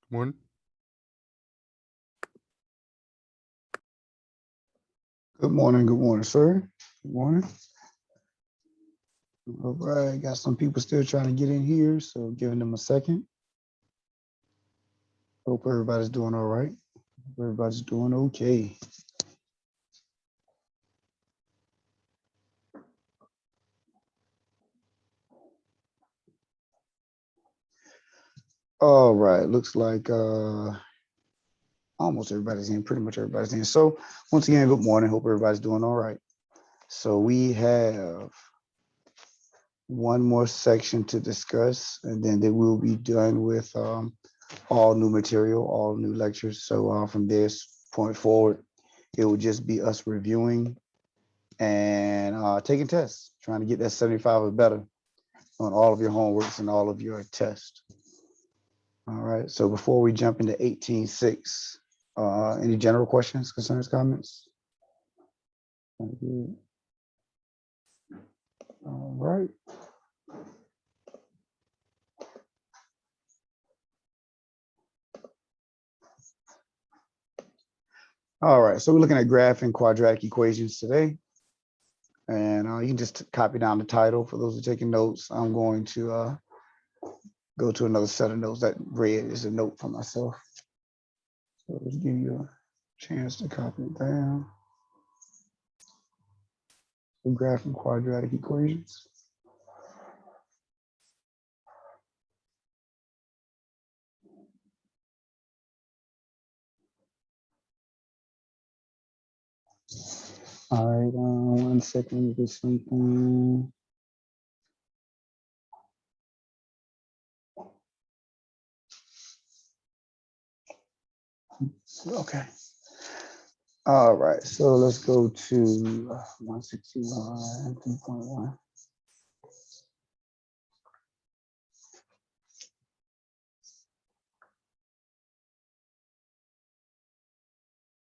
Morning. Good morning, sir. Good morning. All right, got some people still trying to get in here, so giving them a second. Hope everybody's doing all right. Hope everybody's doing okay. All right, looks like almost everybody's in, pretty much everybody's in. So once again, good morning. Hope everybody's doing all right. So we have one more section to discuss, and then they will be done with all new material, all new lectures. So from this point forward, it will just be us reviewing and taking tests, trying to get that 75 or better on all of your homeworks and all of your tests. All right. So before we jump into 18.6, any general questions, concerns, comments? All right. All right. So we're looking at graphing quadratic equations today. And you can just copy down the title for those who are taking notes. I'm going to go to another set of notes. That red is a note for myself. So let's give you a chance to copy it down. So graphing quadratic equations. All right, 1 second, let me get something. Okay. All right, so let's go to 161, 3.1.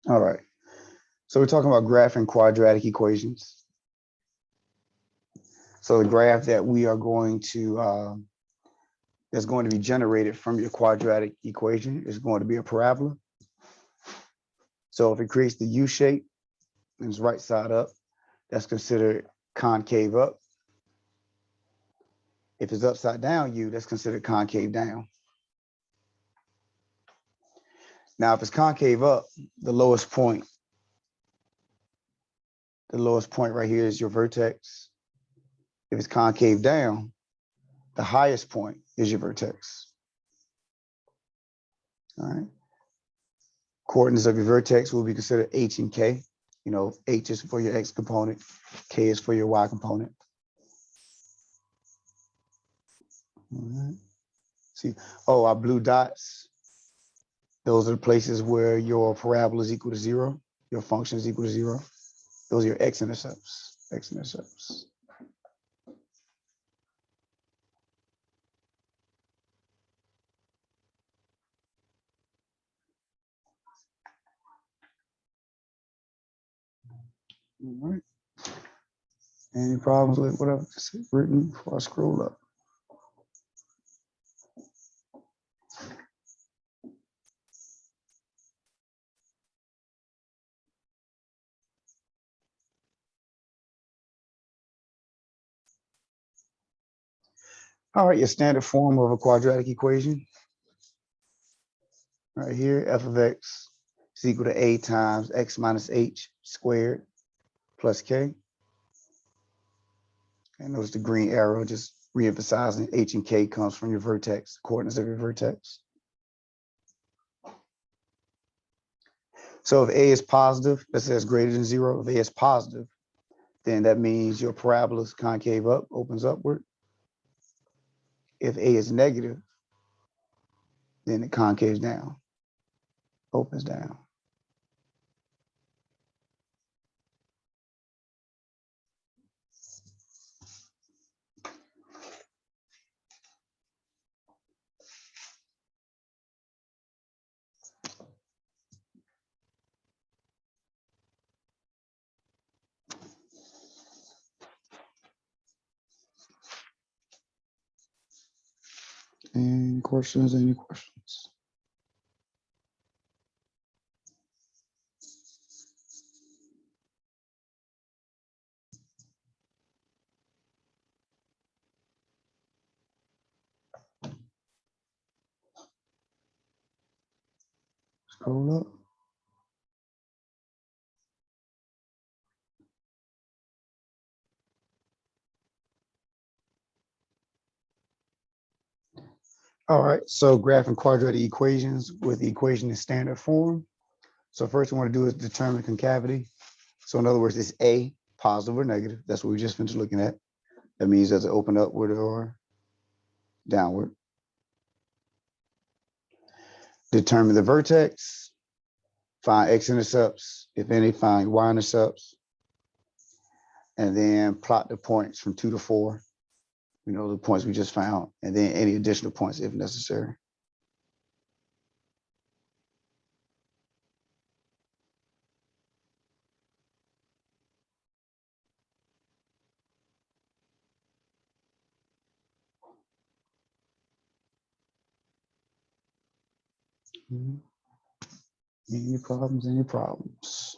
All right, so we're talking about graphing quadratic equations. So the graph that we are going to, that's going to be generated from your quadratic equation is going to be a parabola. So if it creates the U shape and it's right side up, that's considered concave up. If it's upside down U, that's considered concave down. Now, if it's concave up, the lowest point right here is your vertex. If it's concave down, the highest point is your vertex. All right. Coordinates of your vertex will be considered H and K. You know, H is for your X component, K is for your Y component. All right. See, oh, our blue dots, those are the places where your parabola is equal to 0, your function is equal to 0. Those are your x-intercepts, x-intercepts. All right. Any problems with what I've written before I scroll up? All right, your standard form of a quadratic equation. Right here, f of x is equal to a times x minus h squared plus k. And notice the green arrow just re-emphasizing h and k comes from your vertex, coordinates of your vertex. So if a is positive, let's say it's greater than 0. If a is positive, then that means your parabola is concave up, opens upward. If a is negative, then it concaves down, opens down. Any questions? Any questions? Scroll up. All right, so graphing quadratic equations with the equation in standard form. So first we want to do is determine concavity. So in other words, it's A, positive or negative. That's what we just finished looking at. That means does it open upward or downward? Determine the vertex. Find x-intercepts. If any, find y-intercepts. And then plot the points from 2 to 4. You know, the points we just found. And then any additional points if necessary. Any problems, any problems?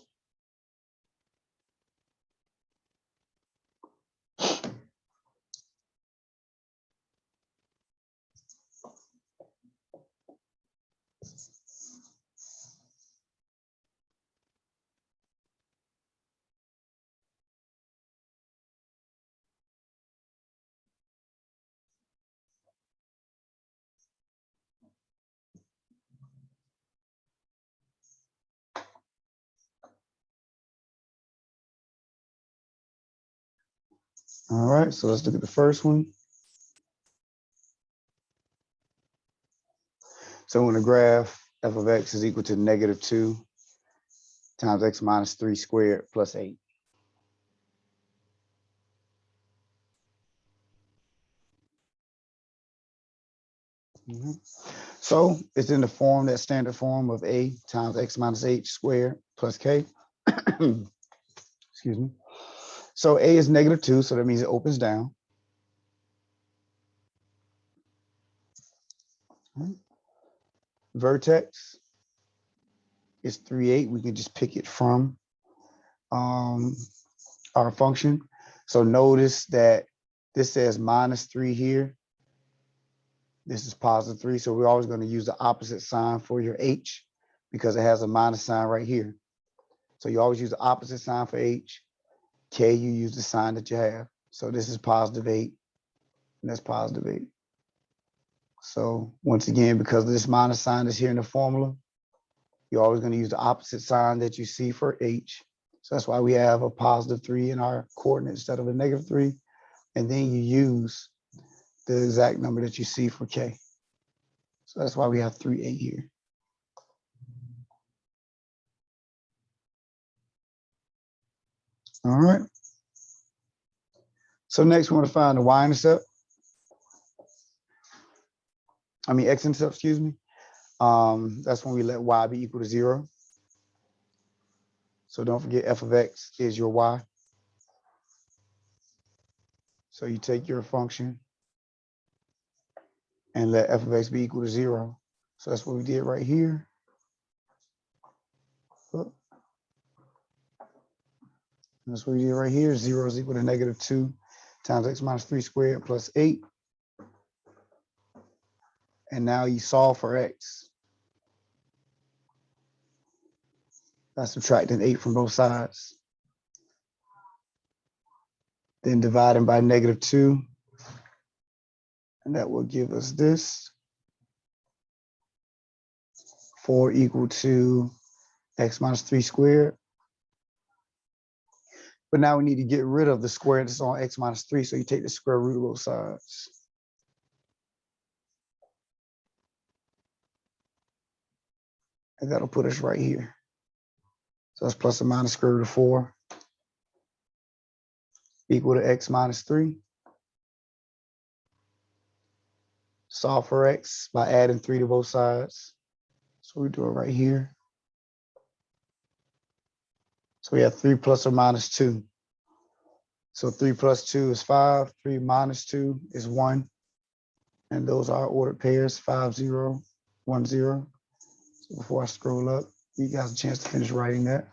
All right, so let's look at the first one. So when the graph f of x is equal to -2 times x minus 3 squared plus 8. So it's in the form, that standard form of a times x minus 8 squared plus k. Excuse me. So a is -2, so that means it opens down. Vertex is 3, 8. We can just pick it from our function. So notice that this says -3 here. This is +3. So we're always going to use the opposite sign for your h because it has a minus sign right here. So you always use the opposite sign for h. K, you use the sign that you have. So this is +8, and that's +8. So once again, because this minus sign is here in the formula, you're always going to use the opposite sign that you see for h. So that's why we have a +3 in our coordinate instead of a -3. And then you use the exact number that you see for k. So that's why we have 3, 8 here. All right. So next we want to find the y-intercept. I mean x-intercept, excuse me. That's when we let y be equal to 0. So don't forget f of x is your y. So you take your function and let f of x be equal to 0. So that's what we did right here. That's what we did right here. 0 is equal to -2 times x minus 3 squared plus 8. And now you solve for x. That's subtracting 8 from both sides. Then dividing by -2. And that will give us this. 4 equal to x minus 3 squared. But now we need to get rid of the square that's on x minus 3. So you take the square root of both sides. And that'll put us right here. So that's plus or minus square root of 4 equal to x minus 3. Solve for x by adding 3 to both sides. So we do it right here. So we have 3 plus or minus 2. So 3 plus 2 is 5. 3 minus 2 is 1. And those are ordered pairs, 5, 0, 1, 0. So before I scroll up, you guys a chance to finish writing that.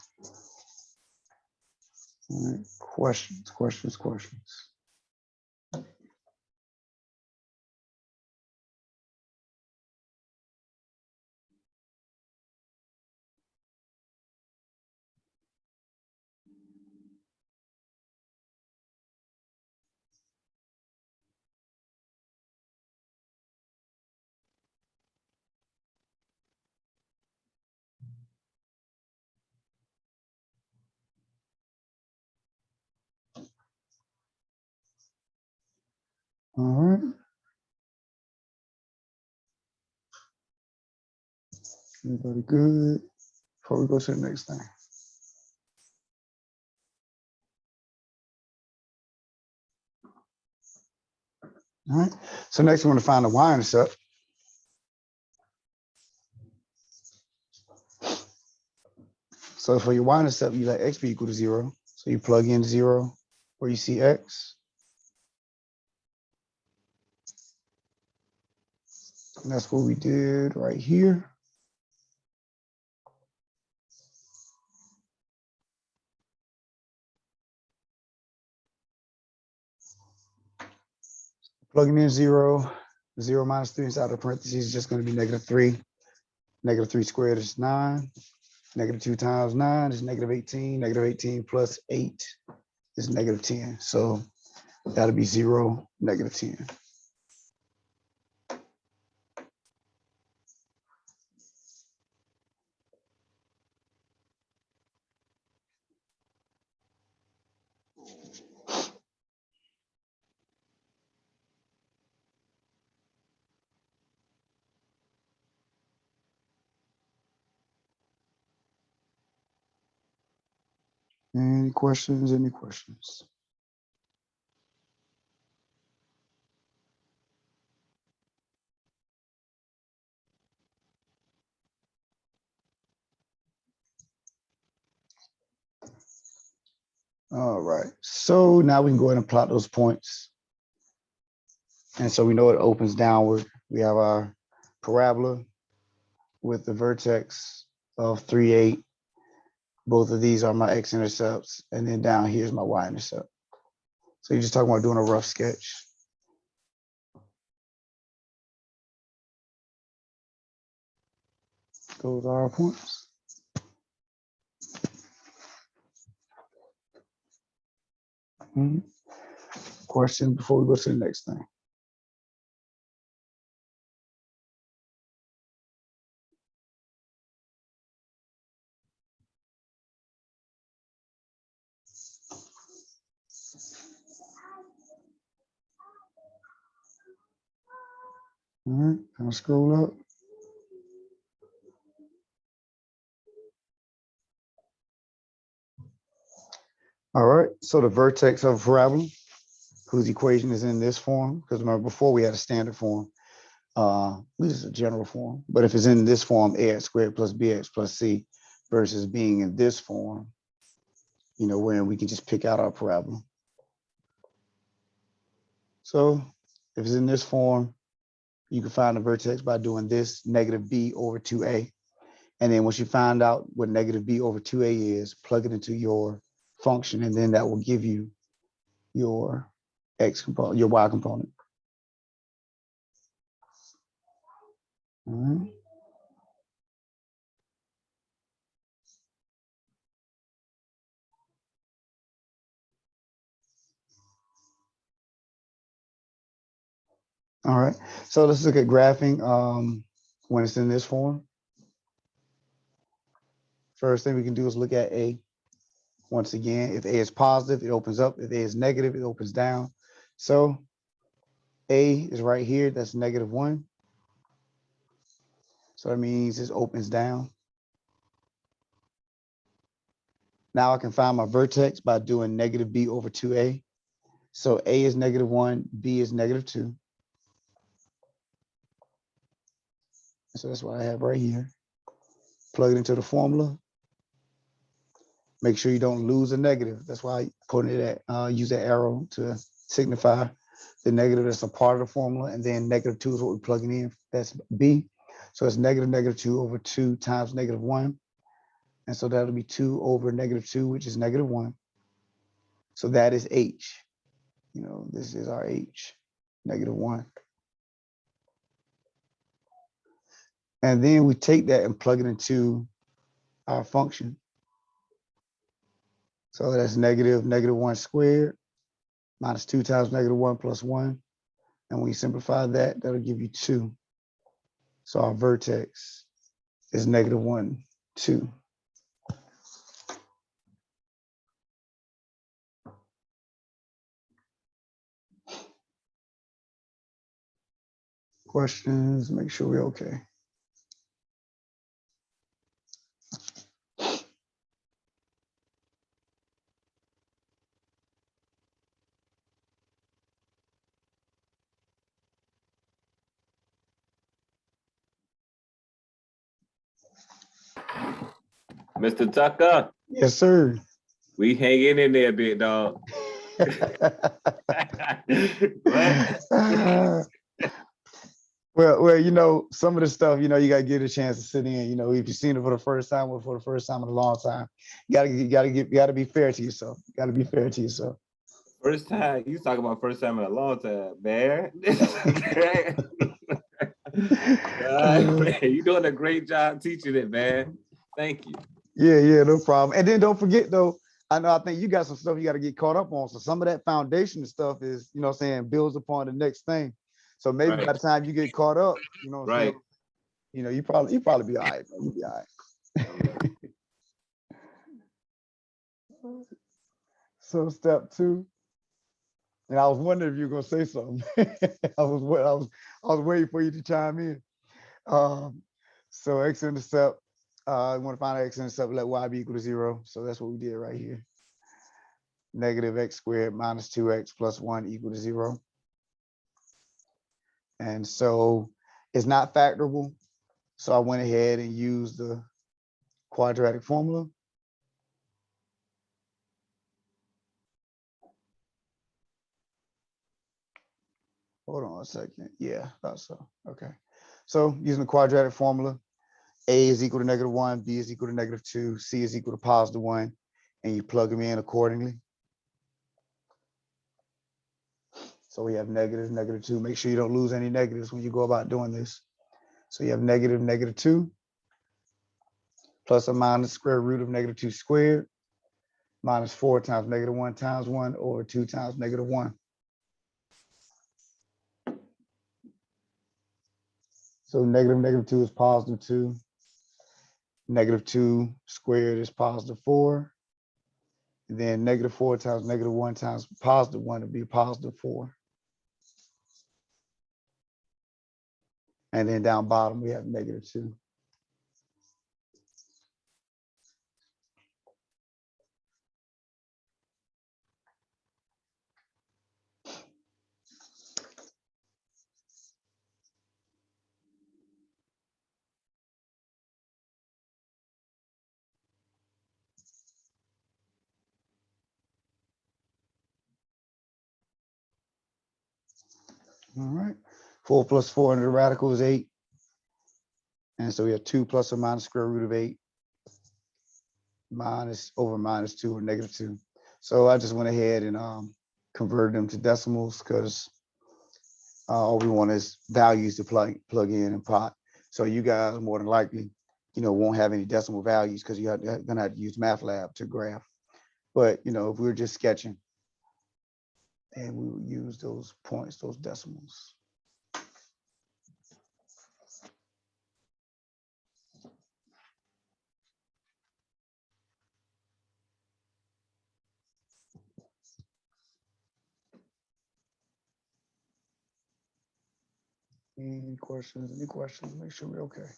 All right. Questions, questions, questions. All right. Everybody good? Before we go to the next thing. All right. So next we want to find the y-intercept. So for your y-intercept, you let x be equal to 0. So you plug in 0 where you see x. And that's what we did right here. Plugging in 0, 0 minus 3 inside the parentheses is just going to be -3. -3 squared is 9. -2 times 9 is -18. -18 plus 8 is -10. So that'll be 0, -10. Any questions? Any questions? All right. So now we can go ahead and plot those points. And so we know it opens downward. We have our parabola with the vertex of 3, 8. Both of these are my x-intercepts. And then down here is my y-intercept. So you're just talking about doing a rough sketch. Those are our points. Questions before we go to the next thing? All right, I'll scroll up. All right, so the vertex of a parabola, whose equation is in this form, because remember before we had a standard form, this is a general form, but if it's in this form, ax squared plus bx plus c versus being in this form, you know, where we can just pick out our parabola. So if it's in this form, you can find the vertex by doing this -b over 2a. And then once you find out what -b over 2a is, plug it into your function, and then that will give you your x component, your y component. All right. All right. So let's look at graphing when it's in this form. First thing we can do is look at A. Once again, if A is positive, it opens up. If A is negative, it opens down. So A is right here. That's -1. So that means this opens down. Now I can find my vertex by doing -b over 2a. So A is -1, B is -2. So that's what I have right here. Plug it into the formula. Make sure you don't lose a negative. That's why I put it at, use that arrow to signify the negative that's a part of the formula. And then -2 is what we're plugging in. That's B. So it's -2 over 2 times -1. And so that'll be 2 over -2, which is -1. So that is H. You know, this is our H, -1. And then we take that and plug it into our function. So that's -1 squared minus 2 times -1 plus 1. And when you simplify that, that'll give you 2. So our vertex is -1, 2. Questions, make sure we're okay. Mr. Tucker, Yes, sir. we hanging in there, big dog. What? Well, you know, some of the stuff, you know, you gotta get a chance to sit in. You know, if you've seen it for the first time or for the first time in a long time, you gotta be fair to yourself. You gotta be fair to yourself. First time, you talk about first time in a long time, man. Man, you doing a great job teaching it, man. Thank you. Yeah, no problem. And then don't forget though, I think you got some stuff you got to get caught up on. So some of that foundation stuff is, you know what I'm saying, builds upon the next thing. So maybe by the time you get caught up, you know what I'm saying, you know, you probably be all right, man. You'll be all right. So step 2. And I was wondering if you were gonna say something. I was waiting for you to chime in. So x-intercept, you want to find out x-intercept, let y be equal to 0. So that's what we did right here. Negative x squared minus 2x plus 1 equal to 0. And so it's not factorable. So I went ahead and used the quadratic formula. Hold on a second. Yeah, thought so. Okay. So using the quadratic formula, a is equal to -1, b is equal to -2, c is equal to +1, and you plug them in accordingly. So we have negative, -2. Make sure you don't lose any negatives when you go about doing this. So you have negative, -2, plus or minus square root of -2 squared, minus 4 times -1 times 1 over 2 times -1. So -2 is +2. -2 squared is +4. And then -4 times -1 times +1 would be +4. And then down bottom, we have -2. All right. 4 plus 4 under the radical is 8. And so we have 2 plus or minus square root of 8 minus over -2 or -2. So I just went ahead and converted them to decimals because all we want is values to plug in and plot. So you guys more than likely, you know, won't have any decimal values because you're gonna have to use MATLAB to graph. But you know, if we're just sketching, and we will use those points, those decimals. Any questions? Any questions? Make sure we're okay.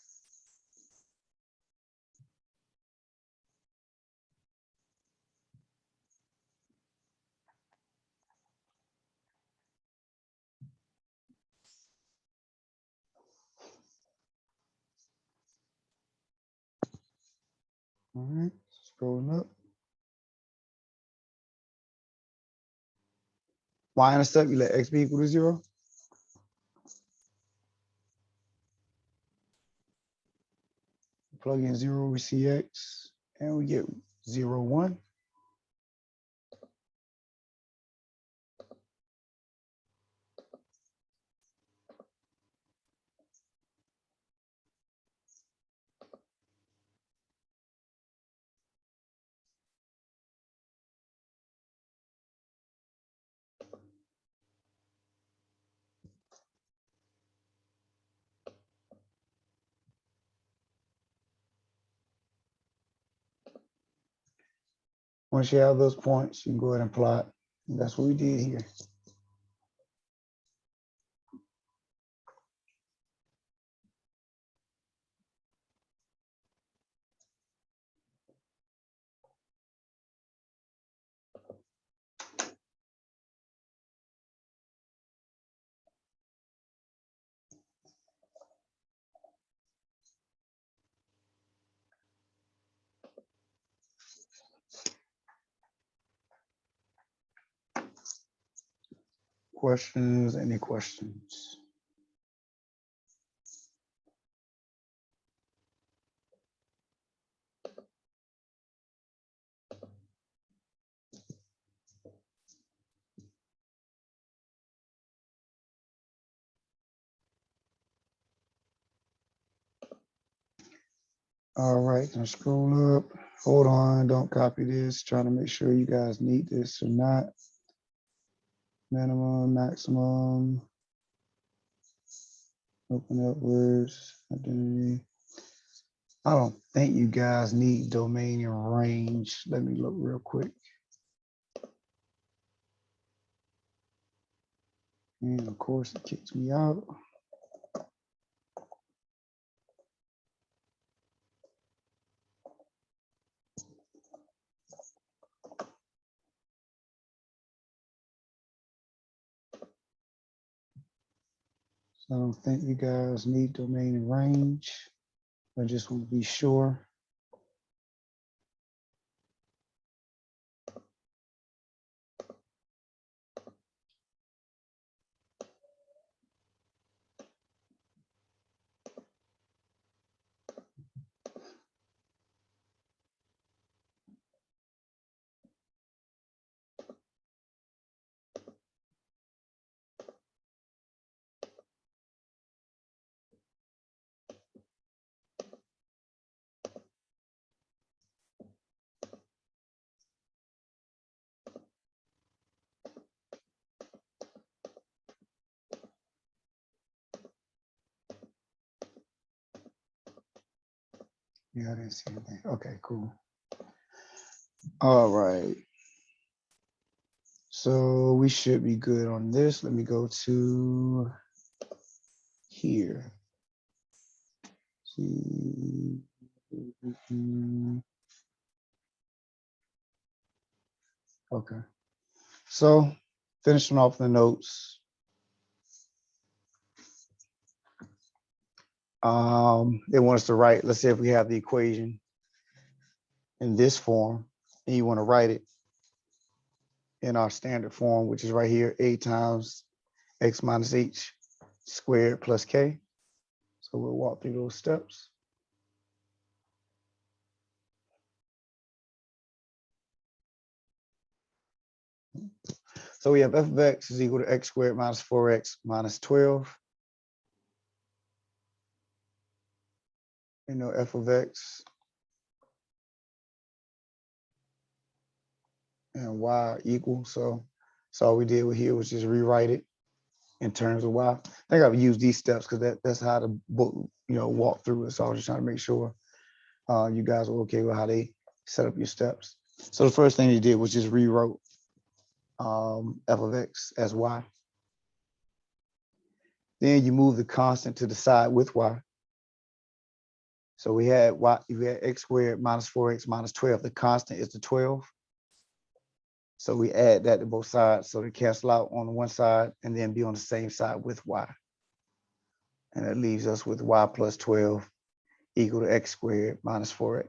All right, scrolling up. Y-intercept, you let x be equal to 0. Plug in 0, we see x, and we get 0, 1. Once you have those points, you can go ahead and plot. And that's what we did here. questions? Any questions? All right, now scroll up. Hold on, don't copy this. Trying to make sure you guys need this or not. Minimum, maximum. Open up words, identity. I don't think you guys need domain and range. Let me look real quick. And of course it kicks me out. So I don't think you guys need domain and range. I just want to be sure. Yeah, I didn't see anything. Okay, cool. All right. So we should be good on this. Let me go to here. See. Okay. So finishing off the notes. They want us to write, let's say if we have the equation in this form and you want to write it in our standard form, which is right here, a times x minus h squared plus k. So we'll walk through those steps. So we have f of x is equal to x squared minus 4x minus 12. You know, f of x and y are equal. So all we did here was just rewrite it in terms of y. I think I've used these steps because that's how the book, walk through it. So I was just trying to make sure you guys were okay with how they set up your steps. So the first thing you did was just rewrote f of x as y. Then you move the constant to the side with y. So we had x squared minus 4x minus 12. The constant is the 12. So we add that to both sides. So they cancel out on one side and then be on the same side with y. And that leaves us with y plus 12 equal to x squared minus 4x.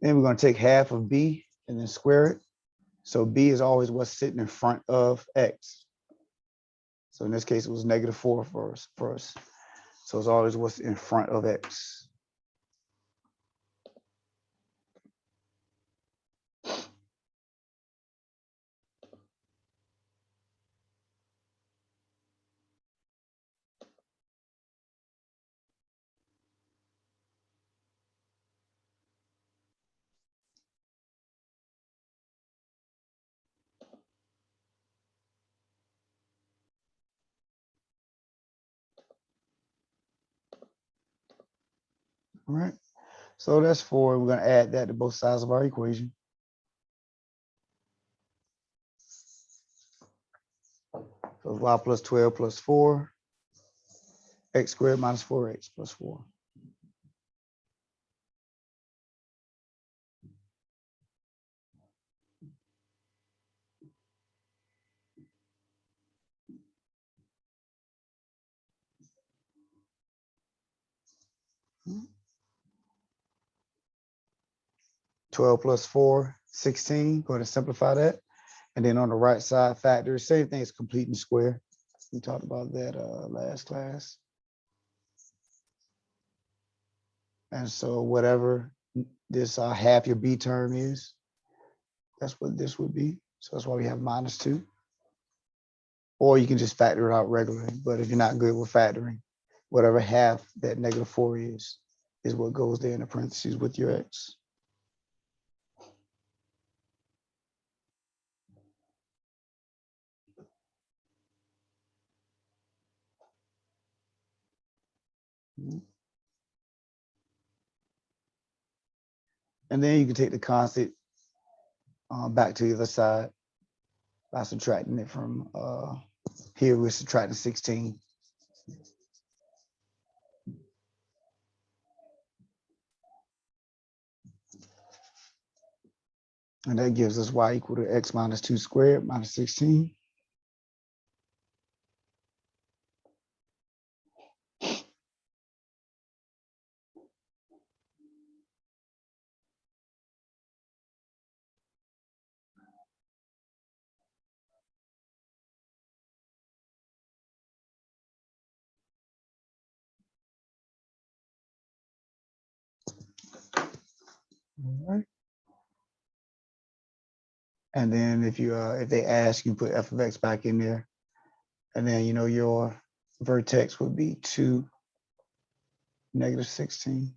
Then we're going to take half of b and then square it. So b is always what's sitting in front of x. So in this case, it was -4 for us. So it's always what's in front of x. All right. So that's 4. We're going to add that to both sides of our equation. So y plus 12 plus 4, x squared minus 4x plus 4. 12 plus 4, 16. Go ahead and simplify that. And then on the right side, factors, same thing as completing square. We talked about that last class. And so whatever this half your B term is, that's what this would be. So that's why we have -2. Or you can just factor it out regularly. But if you're not good with factoring, whatever half that -4 is what goes there in the parentheses with your x. And then you can take the constant back to the other side by subtracting it from here. We're subtracting 16. And that gives us y equal to x minus 2 squared minus 16. All right. And then if they ask, you put f of x back in there. And then your vertex would be 2, -16.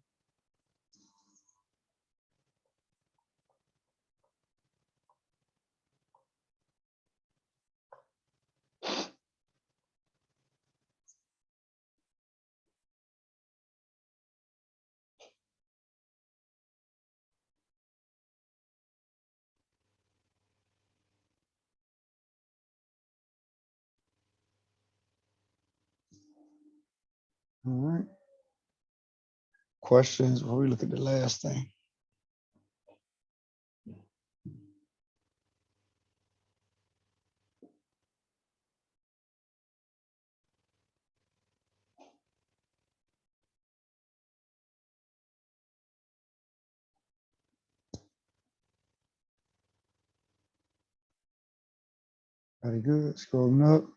All right. Questions before we look at the last thing. Very good. Scrolling up.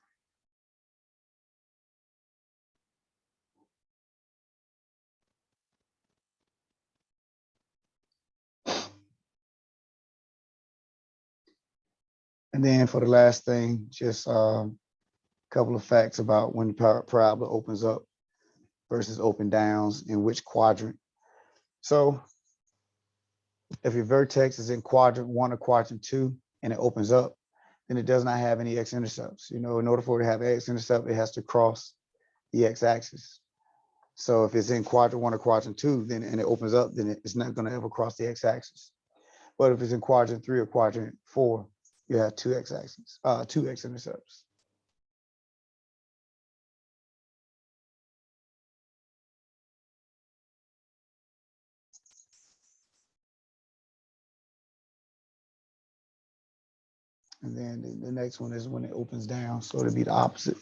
And then for the last thing, just a couple of facts about when the parabola opens up versus open downs in which quadrant. So if your vertex is in quadrant 1 or quadrant 2 and it opens up, then it does not have any x-intercepts. In order for it to have an x-intercept, it has to cross the x-axis. So if it's in quadrant 1 or quadrant 2, then and it opens up, then it's not going to ever cross the x-axis. But if it's in quadrant 3 or quadrant 4, you have two x-axes, 2 x-intercepts. And then the next one is when it opens down, so it'll be the opposite.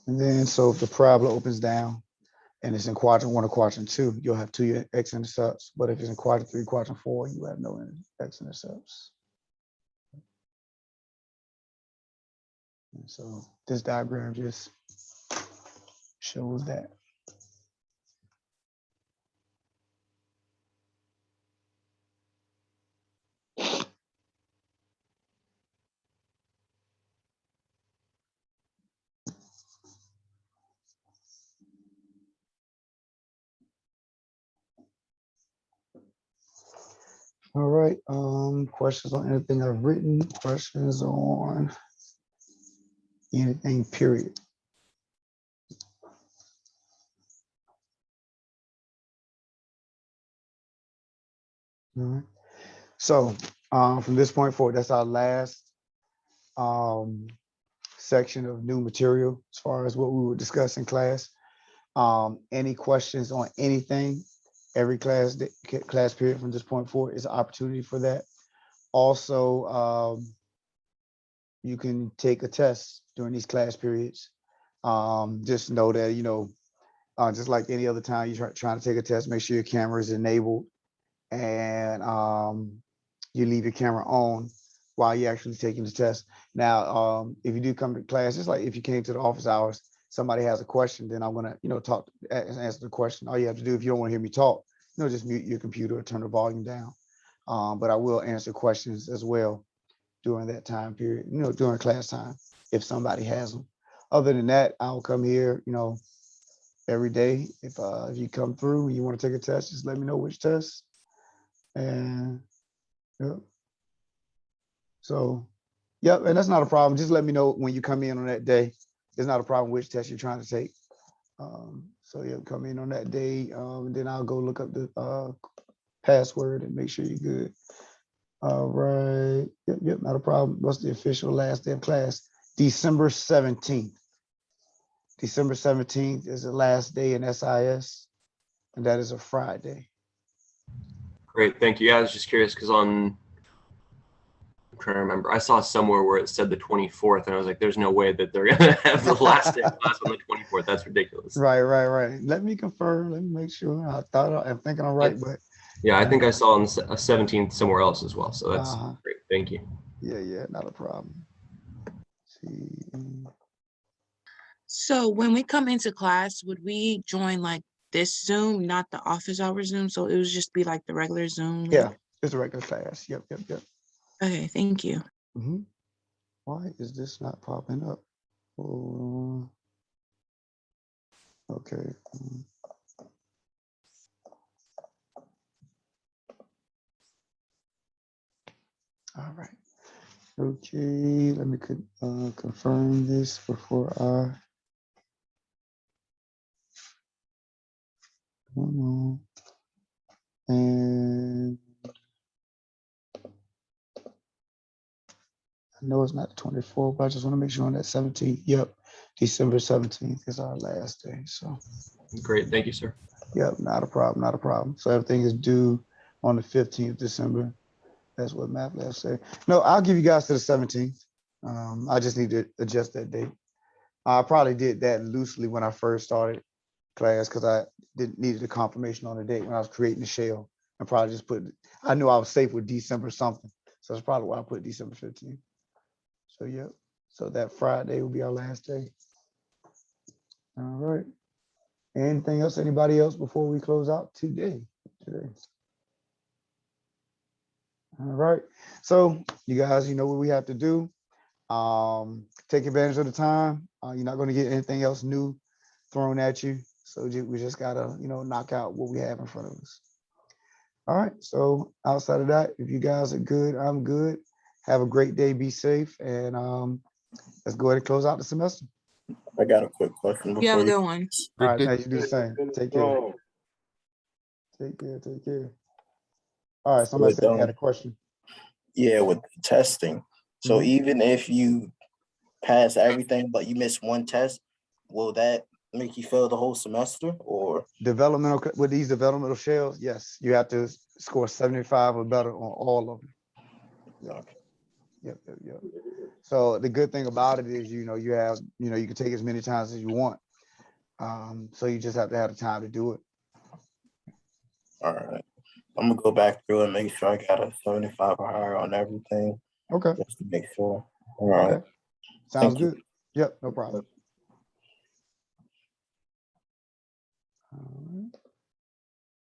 And then so if the parabola opens down and it's in quadrant 1 or quadrant 2, you'll have 2 x-intercepts. But if it's in quadrant 3, quadrant 4, you have no x-intercepts. And so this diagram just shows that. All right, questions on anything I've written, questions on anything, period. All right. So from this point forward, that's our last section of new material as far as what we would discuss in class. Any questions on anything, every class period from this point forward is an opportunity for that. Also, you can take a test during these class periods. Just know that, just like any other time you're trying to take a test, make sure your camera is enabled and you leave your camera on while you're actually taking the test. Now, if you do come to class, just like if you came to the office hours, somebody has a question, then I'm gonna, answer the question. All you have to do, if you don't want to hear me talk, just mute your computer or turn the volume down. But I will answer questions as well during that time period, during class time, if somebody has them. Other than that, I'll come here, every day. If you come through and you want to take a test, just let me know which test. And so, and that's not a problem. Just let me know when you come in on that day. It's not a problem which test you're trying to take. So come in on that day, and then I'll go look up the password and make sure you're good. All right. Yep, not a problem. What's the official last day of class? December 17th. December 17th is the last day in SIS, and that is a Friday. Great, thank you. Yeah, I was just curious because I'm trying to remember. I saw somewhere where it said the 24th, and I was like, "There's no way that they're gonna have the last day of class on the 24th. That's ridiculous." Right. Let me confirm. Let me make sure. I'm thinking I'm right, but yeah, I think I saw on the 17th somewhere else as well. So that's great. Thank you. Yeah, not a problem. Let's see. So when we come into class, would we join like this Zoom, not the office hour Zoom? So it would just be like the regular Zoom link? Yeah, it's a regular class. Yep. Okay, thank you. Why is this not popping up? Oh, okay. All right. Okay, let me confirm this before I. And I know it's not the 24th, but I just want to make sure on that 17th. Yep, December 17th is our last day. So great, thank you, sir. Yep, not a problem. So everything is due on the 15th of December. That's what Math Lab say. No, I'll give you guys to the 17th. I just need to adjust that date. I probably did that loosely when I first started class because I needed a confirmation on the date when I was creating the shell. And probably just I knew I was safe with December something. So that's probably why I put December 15th. So yep. So that Friday will be our last day. All right. Anything else? Anybody else before we close out today? All right. So you guys, you know what we have to do. Take advantage of the time. You're not going to get anything else new thrown at you. So we just gotta, knock out what we have in front of us. All right. So outside of that, if you guys are good, I'm good. Have a great day. Be safe. And let's go ahead and close out the semester. I got a quick question. You have a good one. All right. Now you do the same. Take care. Take care. All right. Somebody said they had a question. Yeah, with testing. So even if you pass everything, but you miss one test, will that make you fail the whole semester? Or with these developmental shells? Yes, you have to score 75 or better on all of them. Okay. Yep. So the good thing about it is, you can take as many times as you want. So you just have to have the time to do it. All right. I'm gonna go back through and make sure I got a 75 or higher on everything. Okay. Just to make sure. All right. Okay. Sounds good. Yep, no problem. All right.